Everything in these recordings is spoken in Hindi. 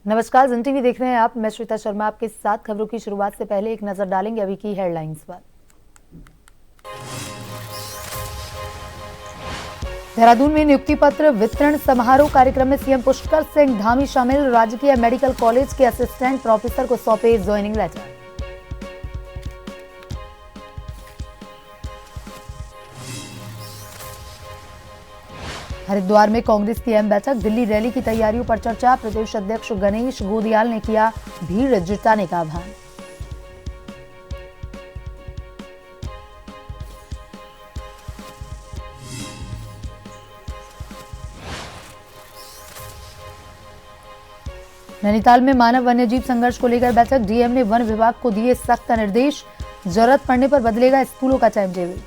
नमस्कार, जन टीवी देख रहे हैं आप। मैं श्वेता शर्मा आपके साथ। खबरों की शुरुआत से पहले एक नजर डालेंगे अभी की हेडलाइंस पर। देहरादून में नियुक्ति पत्र वितरण समारोह कार्यक्रम में सीएम पुष्कर सिंह धामी शामिल। राजकीय मेडिकल कॉलेज के असिस्टेंट प्रोफेसर को सौंपे ज्वाइनिंग लेटर। हरिद्वार में कांग्रेस की अहम बैठक। दिल्ली रैली की तैयारियों पर चर्चा। प्रदेश अध्यक्ष गणेश गोदियाल ने किया भीड़ जुटाने का आह्वान। नैनीताल में मानव वन्यजीव संघर्ष को लेकर बैठक। डीएम ने वन विभाग को दिए सख्त निर्देश। जरूरत पड़ने पर बदलेगा स्कूलों का टाइम टेबल।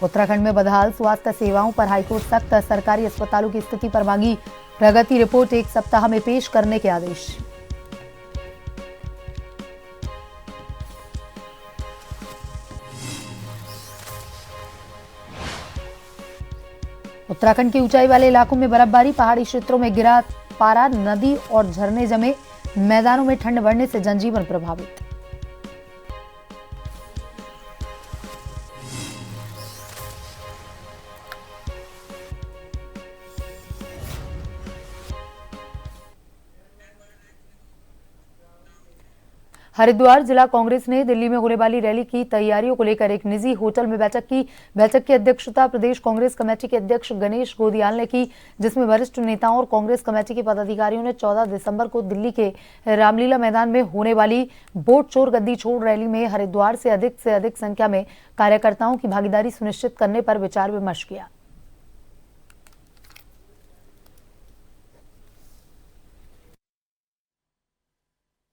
उत्तराखंड में बदहाल स्वास्थ्य सेवाओं पर हाईकोर्ट सख्त। सरकारी अस्पतालों की स्थिति पर मांगी प्रगति रिपोर्ट 1 सप्ताह में पेश करने के आदेश। उत्तराखंड के ऊंचाई वाले इलाकों में बर्फबारी। पहाड़ी क्षेत्रों में गिरा पारा। नदी और झरने जमे। मैदानों में ठंड बढ़ने से जनजीवन प्रभावित। हरिद्वार जिला कांग्रेस ने दिल्ली में होने वाली रैली की तैयारियों को लेकर एक निजी होटल में बैठक की। बैठक की अध्यक्षता प्रदेश कांग्रेस कमेटी के अध्यक्ष गणेश गोदियाल ने की, जिसमें वरिष्ठ नेताओं और कांग्रेस कमेटी के पदाधिकारियों ने 14 दिसंबर को दिल्ली के रामलीला मैदान में होने वाली वोट चोर गद्दी छोड़ रैली में हरिद्वार से अधिक संख्या में कार्यकर्ताओं की भागीदारी सुनिश्चित करने पर विचार विमर्श किया।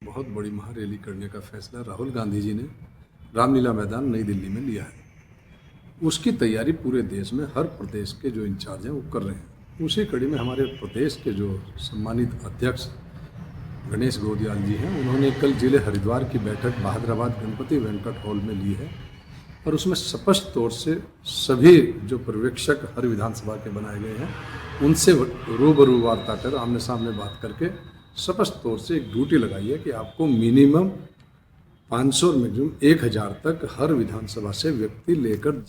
बहुत बड़ी महारैली करने का फैसला राहुल गांधी जी ने रामलीला मैदान नई दिल्ली में लिया है। उसकी तैयारी पूरे देश में हर प्रदेश के जो इंचार्ज हैं वो कर रहे हैं। उसी कड़ी में हमारे प्रदेश के जो सम्मानित अध्यक्ष गणेश गोदियाल जी हैं, उन्होंने कल जिले हरिद्वार की बैठक बहादुराबाद गणपति वेंकट हॉल में ली है और उसमें स्पष्ट तौर से सभी जो पर्यवेक्षक हर विधानसभा के बनाए गए हैं उनसे रूबरू वार्ता कर आमने सामने बात करके स्पष्ट तौर से एक ड्यूटी लगाई है कि आपको मिनिमम 500 और मैक्सिमम 1000 तक हर विधानसभा से व्यक्ति लेकर।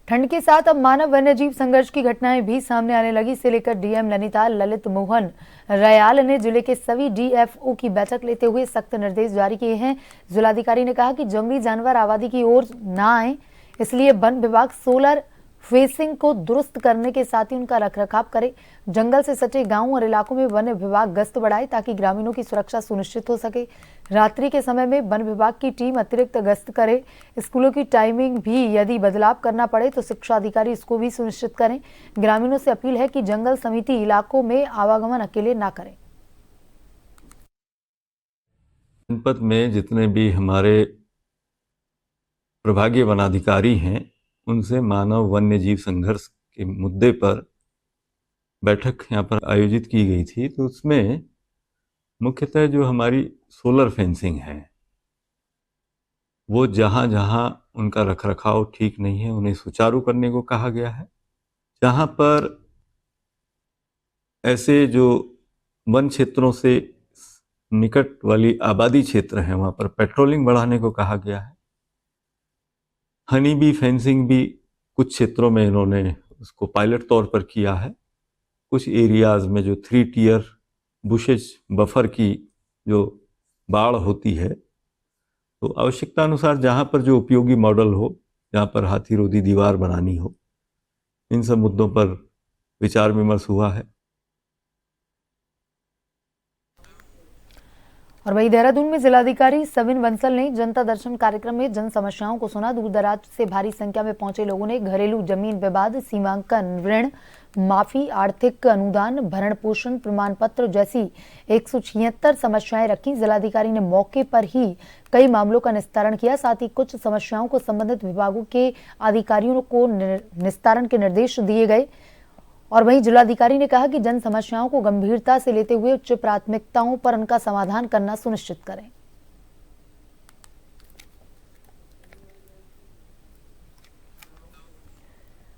ठंड के साथ अब मानव वन्यजीव संघर्ष की घटनाएं भी सामने आने लगी। इसे लेकर डीएम नैनीताल ललित मोहन रयाल ने जिले के सभी डीएफओ की बैठक लेते हुए सख्त निर्देश जारी किए हैं। जिलाधिकारी ने कहा कि जंगली जानवर आबादी की ओर ना आए, इसलिए वन विभाग सोलर फेंसिंग को दुरुस्त करने के साथ ही उनका रखरखाव करे। जंगल से सटे गांवों और इलाकों में वन विभाग गश्त बढ़ाए ताकि ग्रामीणों की सुरक्षा सुनिश्चित हो सके। रात्रि के समय में वन विभाग की टीम अतिरिक्त गश्त करे। स्कूलों की टाइमिंग भी यदि बदलाव करना पड़े तो शिक्षा अधिकारी इसको भी सुनिश्चित करें। ग्रामीणों से अपील है कि जंगल समिति इलाकों में आवागमन अकेले ना करें। जनपद में जितने भी हमारे प्रभागीय वनाधिकारी हैं, उनसे मानव वन्य जीव संघर्ष के मुद्दे पर बैठक यहाँ पर आयोजित की गई थी। तो उसमें मुख्यतः जो हमारी सोलर फेंसिंग है वो जहाँ जहाँ उनका रखरखाव ठीक नहीं है उन्हें सुचारू करने को कहा गया है। जहाँ पर ऐसे जो वन क्षेत्रों से निकट वाली आबादी क्षेत्र हैं वहाँ पर पेट्रोलिंग बढ़ाने को कहा गया है। हनी बी फेंसिंग भी कुछ क्षेत्रों में इन्होंने उसको पायलट तौर पर किया है। कुछ एरियाज में जो 3 टियर बुशेज बफर की जो बाड़ होती है, तो आवश्यकता अनुसार जहाँ पर जो उपयोगी मॉडल हो, जहाँ पर हाथीरोधी दीवार बनानी हो, इन सब मुद्दों पर विचार विमर्श हुआ है। और वहीं देहरादून में जिलाधिकारी सविन बंसल ने जनता दर्शन कार्यक्रम में जन समस्याओं को सुना। दूर दराज से भारी संख्या में पहुंचे लोगों ने घरेलू जमीन विवाद, सीमांकन, ऋण, माफी, आर्थिक अनुदान, भरण पोषण प्रमाण पत्र जैसी 176 समस्याएं रखी। जिलाधिकारी ने मौके पर ही कई मामलों का निस्तारण किया। साथ ही कुछ समस्याओं को संबंधित विभागों के अधिकारियों को निस्तारण के निर्देश दिए गए। और वहीं जिलाधिकारी ने कहा कि जन समस्याओं को गंभीरता से लेते हुए उच्च प्राथमिकताओं पर उनका समाधान करना सुनिश्चित करें।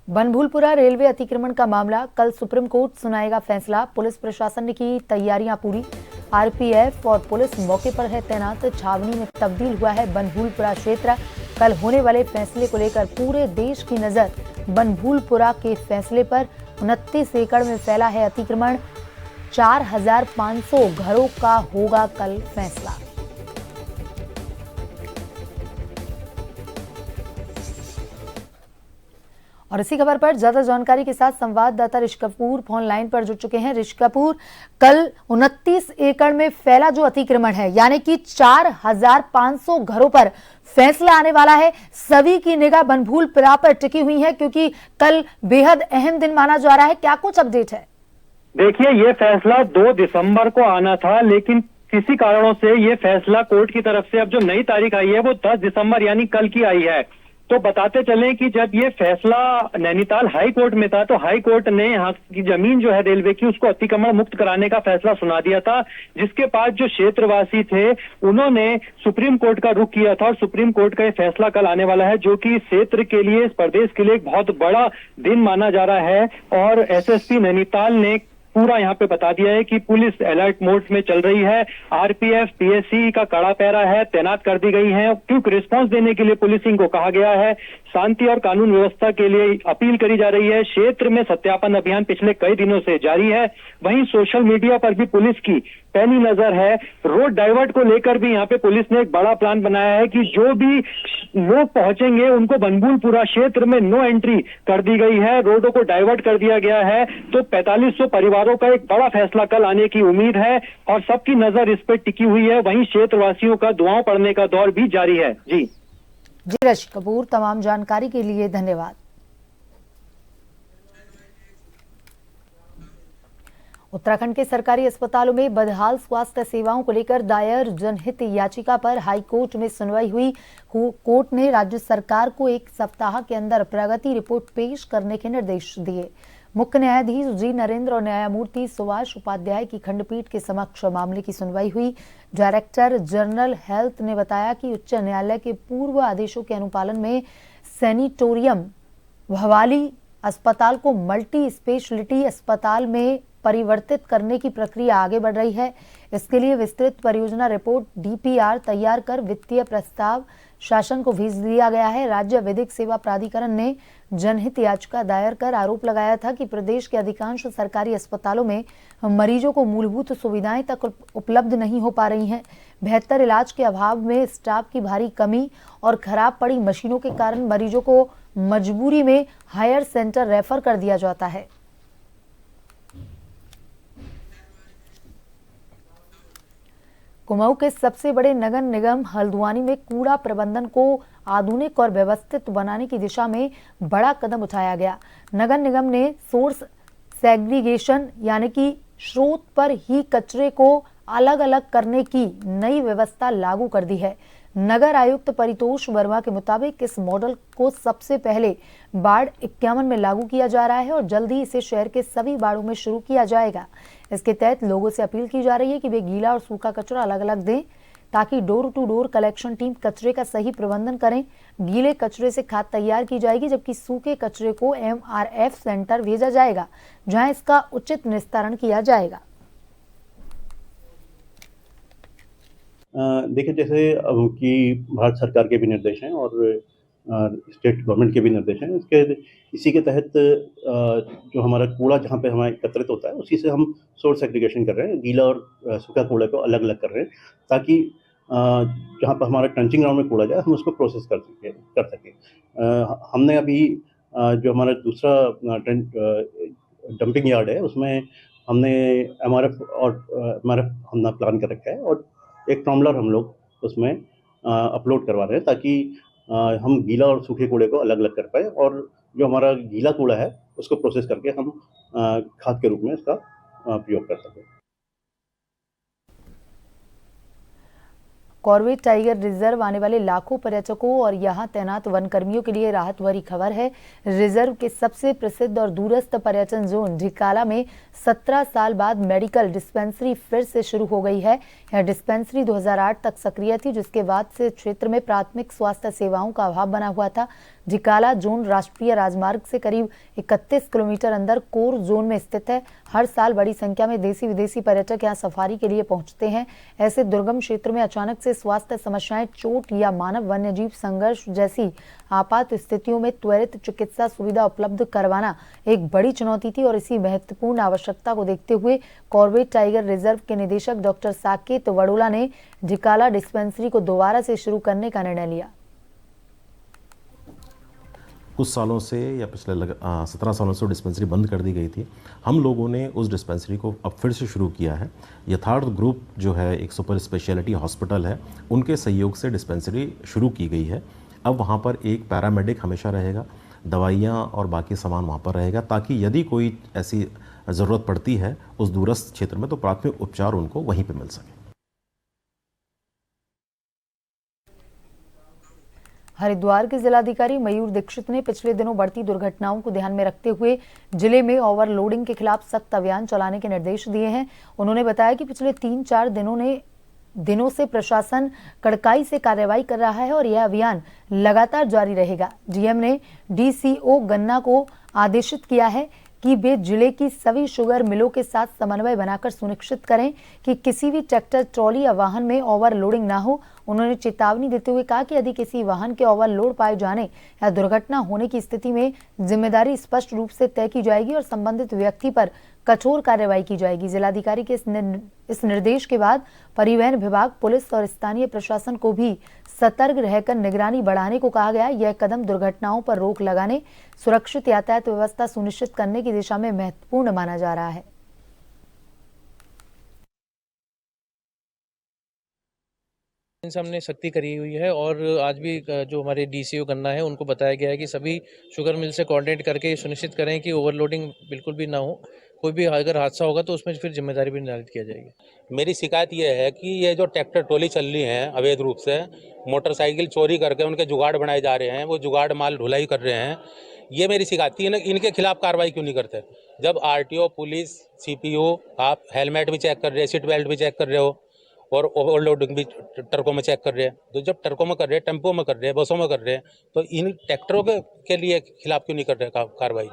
बनभूलपुरा रेलवे अतिक्रमण का मामला, कल सुप्रीम कोर्ट सुनाएगा फैसला। पुलिस प्रशासन ने की तैयारियां पूरी। आरपीएफ और पुलिस मौके पर है तैनात। छावनी में तब्दील हुआ है बनभूलपुरा क्षेत्र। कल होने वाले फैसले को लेकर पूरे देश की नजर बनभूलपुरा के फैसले पर। 29 एकड़ में फैला है अतिक्रमण। 4500 घरों का होगा कल फैसला। और इसी खबर पर ज्यादा जानकारी के साथ संवाददाता ऋषि कपूर फोन लाइन पर जुड़ चुके हैं। ऋषि कपूर, कल 29 एकड़ में फैला जो अतिक्रमण है, यानी कि 4500 घरों पर फैसला आने वाला है। सभी की निगाह बनभूलपुरा पर टिकी हुई है क्योंकि कल बेहद अहम दिन माना जा रहा है। क्या कुछ अपडेट है? देखिए, ये फैसला 2 दिसंबर को आना था, लेकिन किसी कारणों से ये फैसला कोर्ट की तरफ से अब जो नई तारीख आई है वो 10 दिसंबर यानी कल की आई है। तो बताते चलें कि जब ये फैसला नैनीताल हाई कोर्ट में था तो हाई कोर्ट ने यहाँ की जमीन जो है रेलवे की उसको अतिक्रमण मुक्त कराने का फैसला सुना दिया था, जिसके बाद जो क्षेत्रवासी थे उन्होंने सुप्रीम कोर्ट का रुख किया था। और सुप्रीम कोर्ट का ये फैसला कल आने वाला है, जो कि इस क्षेत्र के लिए, इस प्रदेश के लिए एक बहुत बड़ा दिन माना जा रहा है। और एसएसपी नैनीताल ने पूरा यहाँ पे बता दिया है कि पुलिस अलर्ट मोड में चल रही है। आरपीएफ, पीएससी का कड़ा पहरा है, तैनात कर दी गई है। क्विक रिस्पांस देने के लिए पुलिसिंग को कहा गया है। शांति और कानून व्यवस्था के लिए अपील करी जा रही है। क्षेत्र में सत्यापन अभियान पिछले कई दिनों से जारी है। वहीं सोशल मीडिया पर भी पुलिस की पैनी नजर है। रोड डाइवर्ट को लेकर भी यहाँ पे पुलिस ने एक बड़ा प्लान बनाया है कि जो भी लोग पहुंचेंगे उनको बनभूलपुरा क्षेत्र में नो एंट्री कर दी गई है। रोडों को डाइवर्ट कर दिया गया है। तो 4500 परिवारों का एक बड़ा फैसला कल आने की उम्मीद है और सबकी नजर इस पर टिकी हुई है। वहीं क्षेत्रवासियों का दुआओं पड़ने का दौर भी जारी है। जी ऋषि कपूर, तमाम जानकारी के लिए धन्यवाद। उत्तराखंड के सरकारी अस्पतालों में बदहाल स्वास्थ्य सेवाओं को लेकर दायर जनहित याचिका पर हाईकोर्ट में सुनवाई हुई। कोर्ट ने राज्य सरकार को 1 सप्ताह के अंदर प्रगति रिपोर्ट पेश करने के निर्देश दिए। मुख्य न्यायाधीश जी नरेंद्र और न्यायमूर्ति सुभाष उपाध्याय की खंडपीठ के समक्ष मामले की सुनवाई हुई। डायरेक्टर जनरल हेल्थ ने बताया कि उच्च न्यायालय के पूर्व आदेशों के अनुपालन में सैनिटोरियम भवाली अस्पताल को मल्टी स्पेशलिटी अस्पताल में परिवर्तित करने की प्रक्रिया आगे बढ़ रही है। इसके लिए विस्तृत परियोजना रिपोर्ट डीपीआर तैयार कर वित्तीय प्रस्ताव शासन को भेज दिया गया है। राज्य विधिक सेवा प्राधिकरण ने जनहित याचिका दायर कर आरोप लगाया था कि प्रदेश के अधिकांश सरकारी अस्पतालों में मरीजों को मूलभूत सुविधाएं तक उपलब्ध नहीं हो पा रही हैं। बेहतर इलाज के अभाव में स्टाफ की भारी कमी और खराब पड़ी मशीनों के कारण मरीजों को मजबूरी में हायर सेंटर रेफर कर दिया जाता है। कुमाऊं के सबसे बड़े नगर निगम हल्द्वानी में कूड़ा प्रबंधन को आधुनिक और व्यवस्थित बनाने की दिशा में बड़ा कदम उठाया गया। नगर निगम ने सोर्स सेग्रीगेशन यानी कि स्रोत पर ही कचरे को अलग अलग करने की नई व्यवस्था लागू कर दी है। नगर आयुक्त परितोष वर्मा के मुताबिक इस मॉडल को सबसे पहले वार्ड 51 में लागू किया जा रहा है और जल्द ही इसे शहर के सभी वार्डों में शुरू किया जाएगा। इसके तहत लोगों से अपील की जा रही है कि वे गीला और सूखा कचरा अलग अलग दें ताकि door to door collection team कचरे का सही प्रबंधन करें। गीले कचरे से खाद तैयार की जाएगी जबकि सूखे कचरे को एमआरएफ सेंटर भेजा जाएगा जहां इसका उचित निस्तारण किया जाएगा। देखिए, जैसे अब की भारत सरकार के भी निर्देश हैं और स्टेट गवर्नमेंट के भी निर्देश हैं। इसी के तहत जो हमारा कूड़ा जहाँ पे हमारा एकत्रित होता है उसी से हम सोर्स सेग्रीगेशन कर रहे हैं। गीला और सूखा कूड़े को अलग अलग कर रहे हैं ताकि जहाँ पर हमारा ट्रंचिंग ग्राउंड में कूड़ा जाए हम उसको प्रोसेस कर सकें। हमने अभी जो हमारा दूसरा डंपिंग यार्ड है उसमें हमने एमआरएफ हमने प्लान कर रखा है और एक ट्रॉम्बलर हम लोग उसमें अपलोड करवा रहे हैं ताकि हम गीला और सूखे कूड़े को अलग अलग कर पाए और जो हमारा गीला कूड़ा है उसको प्रोसेस करके हम खाद के रूप में इसका प्रयोग कर सकें। कॉर्बेट टाइगर रिजर्व आने वाले लाखों पर्यटकों और यहां तैनात वन कर्मियों के लिए राहत भरी खबर है। रिजर्व के सबसे प्रसिद्ध और दूरस्थ पर्यटन जोन ढिकाला में 17 साल बाद मेडिकल डिस्पेंसरी फिर से शुरू हो गई है। यह डिस्पेंसरी 2008 तक सक्रिय थी, जिसके बाद से क्षेत्र में प्राथमिक स्वास्थ्य सेवाओं का अभाव बना हुआ था। ढिकाला जोन राष्ट्रीय राजमार्ग से करीब 31 किलोमीटर अंदर कोर जोन में स्थित है। हर साल बड़ी संख्या में देसी विदेशी पर्यटक यहाँ सफारी के लिए पहुंचते हैं। ऐसे दुर्गम क्षेत्र में अचानक से स्वास्थ्य समस्याएं, चोट या मानव वन्यजीव संघर्ष जैसी आपात स्थितियों में त्वरित चिकित्सा सुविधा उपलब्ध करवाना एक बड़ी चुनौती थी और इसी महत्वपूर्ण आवश्यकता को देखते हुए कॉर्बेट टाइगर रिजर्व के निदेशक डॉक्टर साकेत वडोला ने ढिकाला डिस्पेंसरी को दोबारा से शुरू करने का निर्णय लिया। कुछ सालों से या पिछले 17 सालों से डिस्पेंसरी बंद कर दी गई थी। हम लोगों ने उस डिस्पेंसरी को अब फिर से शुरू किया है। यथार्थ ग्रुप जो है एक सुपर स्पेशलिटी हॉस्पिटल है, उनके सहयोग से डिस्पेंसरी शुरू की गई है। अब वहाँ पर एक पैरामेडिक हमेशा रहेगा, दवाइयाँ और बाकी सामान वहाँ पर रहेगा, ताकि यदि कोई ऐसी ज़रूरत पड़ती है उस दूरस्थ क्षेत्र में तो प्राथमिक उपचार उनको वहीं पर मिल सके। हरिद्वार के जिलाधिकारी मयूर दीक्षित ने पिछले दिनों बढ़ती दुर्घटनाओं को ध्यान में रखते हुए जिले में ओवरलोडिंग के खिलाफ सख्त अभियान चलाने के निर्देश दिए हैं। उन्होंने बताया कि पिछले 3-4 दिनों से प्रशासन कड़ाई से कार्रवाई कर रहा है और यह अभियान लगातार जारी रहेगा। डीएम ने डीसीओ गन्ना को आदेशित किया है कि वे जिले की सभी शुगर मिलों के साथ समन्वय बनाकर सुनिश्चित करें कि किसी भी ट्रैक्टर, ट्रॉली या वाहन में ओवरलोडिंग ना हो। उन्होंने चेतावनी देते हुए कहा कि यदि किसी वाहन के ओवरलोड पाए जाने या दुर्घटना होने की स्थिति में जिम्मेदारी स्पष्ट रूप से तय की जाएगी और संबंधित व्यक्ति पर कठोर कार्रवाई की जाएगी। जिलाधिकारी के इस निर्देश के बाद परिवहन विभाग, पुलिस और स्थानीय प्रशासन को भी सतर्क रहकर निगरानी बढ़ाने को कहा गया। यह कदम दुर्घटनाओं पर रोक लगाने, सुरक्षित यातायात व्यवस्था सुनिश्चित करने की दिशा में महत्वपूर्ण माना जा रहा है। हमने सख्ती करी हुई है और आज भी जो हमारे डीसीओ गन्ना है उनको बताया गया है कि सभी शुगर मिल से कोऑर्डिनेट करके सुनिश्चित करें कि ओवरलोडिंग बिल्कुल भी ना हो। कोई भी अगर हादसा होगा तो उसमें फिर जिम्मेदारी भी निर्धारित किया जाएगी। मेरी शिकायत ये है कि ये जो ट्रैक्टर ट्रॉली चल रही है अवैध रूप से, मोटरसाइकिल चोरी करके उनके जुगाड़ बनाए जा रहे हैं, वो जुगाड़ माल ढुलाई कर रहे हैं। ये मेरी शिकायत थी। इनके खिलाफ कार्रवाई क्यों नहीं करते? जब आरटीओ, पुलिस, सीपीओ, आप हेलमेट भी चेक कर रहे हैं, सीट बेल्ट भी चेक कर रहे हो और ओवरलोडिंग भी ट्रकों में चेक कर रहे हैं, तो जब ट्रकों में कर रहे हैं, टेम्पो में कर रहे हैं, बसों में कर रहे हैं, तो इन ट्रैक्टरों के लिए खिलाफ क्यों नहीं कर रहे कार्रवाई?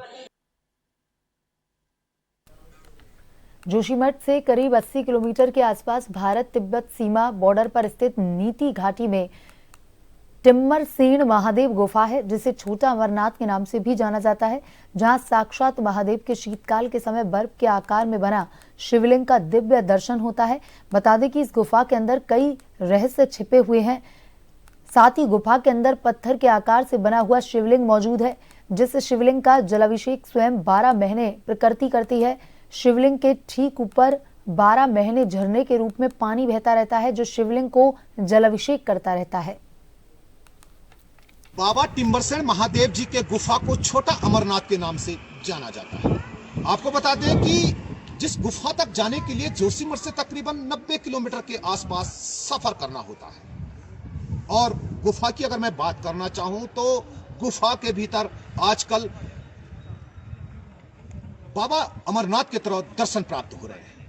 जोशीमठ से करीब 80 किलोमीटर के आसपास भारत तिब्बत सीमा बॉर्डर पर स्थित नीति घाटी में टिम्मरसेन महादेव गुफा है, जिसे छोटा अमरनाथ के नाम से भी जाना जाता है, जहां साक्षात महादेव के शीतकाल के समय बर्फ के आकार में बना शिवलिंग का दिव्य दर्शन होता है। बता दें कि इस गुफा के अंदर कई रहस्य छिपे हुए हैं। साथ ही गुफा के अंदर पत्थर के आकार से बना हुआ शिवलिंग मौजूद है, जिस शिवलिंग का जलाभिषेक स्वयं 12 महीने प्रकृति करती है। शिवलिंग के ठीक ऊपर 12 महीने झरने के रूप में पानी बहता रहता है, जो शिवलिंग को जलाभिषेक करता रहता है। बाबा टिम्बरसेन महादेव जी के गुफा को छोटा अमरनाथ के नाम से जाना जाता है। आपको बता दें कि जिस गुफा तक जाने के लिए जोशीमठ से तकरीबन 90 किलोमीटर के आसपास सफर करना होता है। और गुफा की अगर मैं बात करना चाहूं तो गुफा के भीतर आजकल बाबा अमरनाथ की तरह दर्शन प्राप्त हो रहे हैं,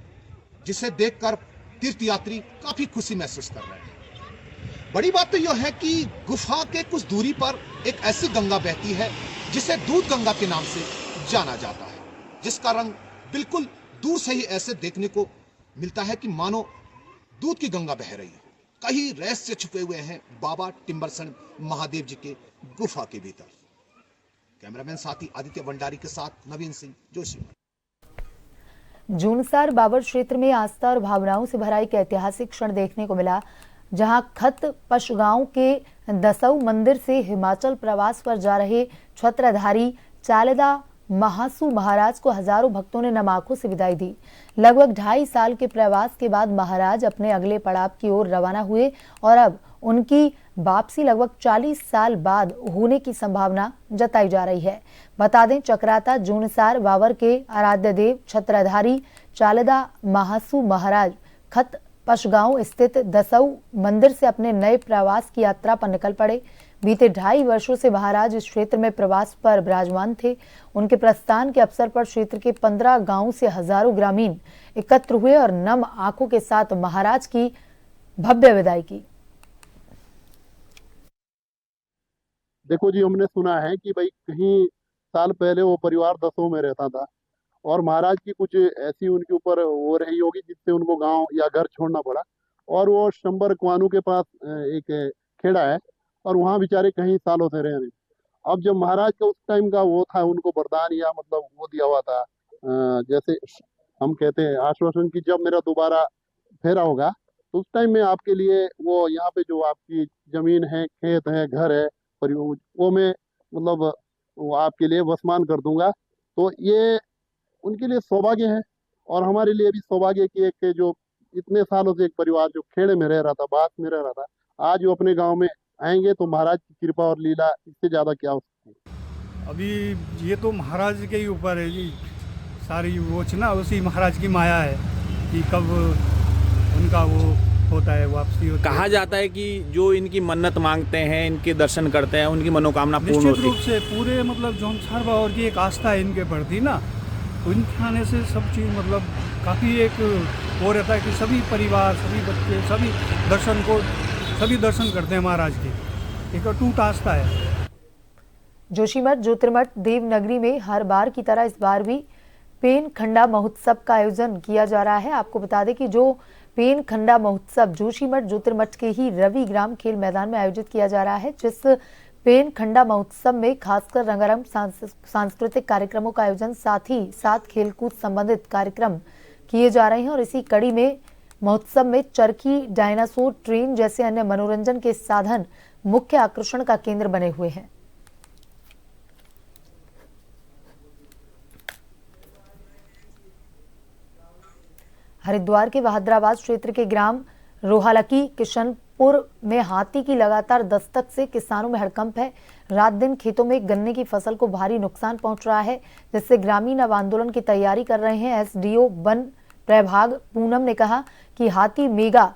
जिसे देखकर तीर्थयात्री काफी खुशी महसूस कर रहे हैं। बड़ी बात तो यह है कि गुफा के कुछ दूरी पर एक ऐसी गंगा बहती है जिसे दूध गंगा के नाम से जाना जाता है, जिसका रंग बिल्कुल दूर से ही ऐसे देखने को मिलता है कि मानो दूध की गंगा बह रही हो। कई रहस्य छुपे हुए हैं बाबा टिम्बरसेन महादेव जी के गुफा के भीतर। कैमरामैन साथी आदित्य भंडारी के साथ नवीन सिंह, जोशीमठ। जूनसार बाबर क्षेत्र में आस्था और भावनाओं से भरा एक ऐतिहासिक क्षण देखने को मिला, जहां खत पशगांव के दसऊ मंदिर से हिमाचल प्रवास पर जा रहे छत्रधारी चालेदा महासू महाराज को हजारों भक्तों ने नम आंखों से विदाई दी। लगभग 2.5 साल के प्रवास के बाद महाराज अपने अगले पड़ाव की ओर रवाना हुए और अब उनकी वापसी लगभग 40 साल बाद होने की संभावना जताई जा रही है। बता दें, चक्राता जूनसार वावर के आराध्य देव छत्रधारी चालदा महासू महाराज खत पशगांव स्थित दसऊ मंदिर से अपने नए प्रवास की यात्रा पर निकल पड़े। बीते 2.5 वर्षों से महाराज इस क्षेत्र में प्रवास पर विराजमान थे। उनके प्रस्थान के अवसर पर क्षेत्र के 15 गांवों से हजारों ग्रामीण एकत्र हुए और नम आंखों के साथ महाराज की भव्य विदाई की। देखो जी, हमने सुना है कि भाई कहीं साल पहले वो परिवार दसों में रहता था और महाराज की कुछ ऐसी उनके ऊपर हो रही होगी जिससे उनको गांव या घर छोड़ना पड़ा और वो शंबर कुआनू के पास एक खेड़ा है और वहाँ बेचारे कहीं सालों से रह रहे। अब जब महाराज का उस टाइम का वो था, उनको वरदान या मतलब वो दिया हुआ था, जैसे हम कहते हैं आश्वासन की जब मेरा दोबारा फेरा होगा तो उस टाइम में आपके लिए वो यहाँ पे जो आपकी जमीन है, खेत है, घर है, वो मैं मतलब वो आपके लिए वसमान कर दूंगा। तो ये उनके लिए सौभाग्य है और हमारे लिए भी सौभाग्य की एक जो इतने सालों से एक परिवार जो खेड़े में रह रहा था, बास में रह रहा था, आज वो अपने गांव में आएंगे तो महाराज की कृपा और लीला इससे ज्यादा क्या हो सकती है। अभी ये तो महाराज के ही ऊपर है जी, सारी वोचना उसी महाराज की माया है कि कब उनका वो होता है, वापसी होती है। कहा जाता है कि जो इनकी मन्नत मांगते हैं, इनके दर्शन करते हैं, उनकी मनोकामना पूर्ण होती है। निश्चित रूप से पूरे मतलब जौनसार बावर की एक आस्था है इनके प्रति ना, तो इनके आने से सब चीज़ मतलब काफ़ी एक वो रहता है कि सभी परिवार, सभी बच्चे, सभी दर्शन करते हैं महाराज के, एक अटूट आस्था है। जोशीमठ ज्योतिर्मठ देवनगरी में हर बार की तरह इस बार भी पेन खंडा महोत्सव का आयोजन किया जा रहा है। आपको बता दें कि जो पेन खंडा महोत्सव जोशीमठ ज्योतिर्मठ के ही रवि ग्राम खेल मैदान में आयोजित किया जा रहा है, जिस पेन खंडा महोत्सव में खासकर रंगारंग सांस्कृतिक कार्यक्रमों का आयोजन साथ ही साथ खेलकूद संबंधित कार्यक्रम किए जा रहे हैं और इसी कड़ी में महोत्सव में चरखी, डायनासोर ट्रेन जैसे अन्य मनोरंजन के साधन मुख्य आकर्षण का केंद्र बने हुए हैं। हरिद्वार के बहादुराबाद क्षेत्र के ग्राम रोहालकी किशनपुर में हाथी की लगातार दस्तक से किसानों में हड़कंप है। रात दिन खेतों में गन्ने की फसल को भारी नुकसान पहुंच रहा है, जिससे ग्रामीण अब आंदोलन की तैयारी कर रहे हैं। एसडीओ वन प्रभाग पूनम ने कहा कि हाथी मेगा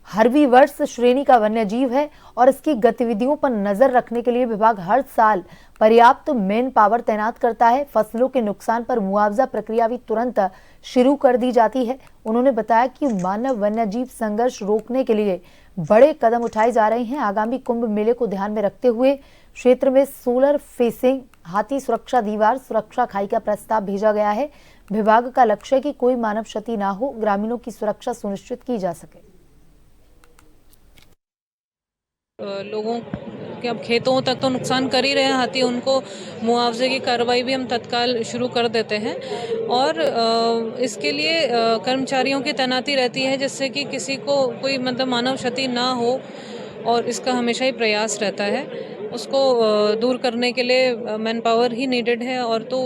हर्बीवर्स श्रेणी का वन्य जीव है और इसकी गतिविधियों पर नजर रखने के लिए विभाग हर साल पर्याप्त मैन पावर तैनात करता है। फसलों के नुकसान पर मुआवजा प्रक्रिया भी तुरंत शुरू कर दी जाती है। उन्होंने बताया कि मानव वन्य जीव संघर्ष रोकने के लिए बड़े कदम उठाए जा रहे हैं। आगामी कुंभ मेले को ध्यान में रखते हुए क्षेत्र में सोलर फेंसिंग, हाथी सुरक्षा दीवार, सुरक्षा खाई का प्रस्ताव भेजा गया है। विभाग का लक्ष्य है कि कोई मानव क्षति ना हो, ग्रामीणों की सुरक्षा सुनिश्चित की जा सके। लोगों के अब खेतों तक तो नुकसान कर ही रहे हैं हाथी, उनको मुआवजे की कार्रवाई भी हम तत्काल शुरू कर देते हैं और इसके लिए कर्मचारियों की तैनाती रहती है जिससे कि किसी को कोई मतलब मानव क्षति ना हो और इसका हमेशा ही प्रयास रहता है। उसको दूर करने के लिए मैन पावर ही नीडेड है और तो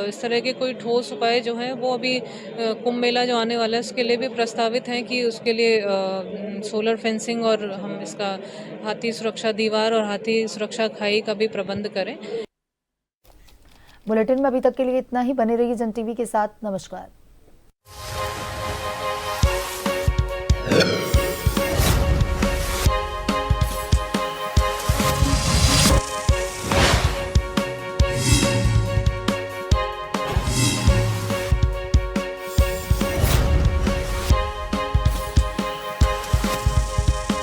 इस तरह के कोई ठोस उपाय जो हैं वो अभी कुंभ मेला जो आने वाला है उसके लिए भी प्रस्तावित हैं कि उसके लिए सोलर फेंसिंग और हम इसका हाथी सुरक्षा दीवार और हाथी सुरक्षा खाई का भी प्रबंध करें। बुलेटिन में अभी तक के लिए इतना ही। बने रहिए जन टीवी के साथ। नमस्कार।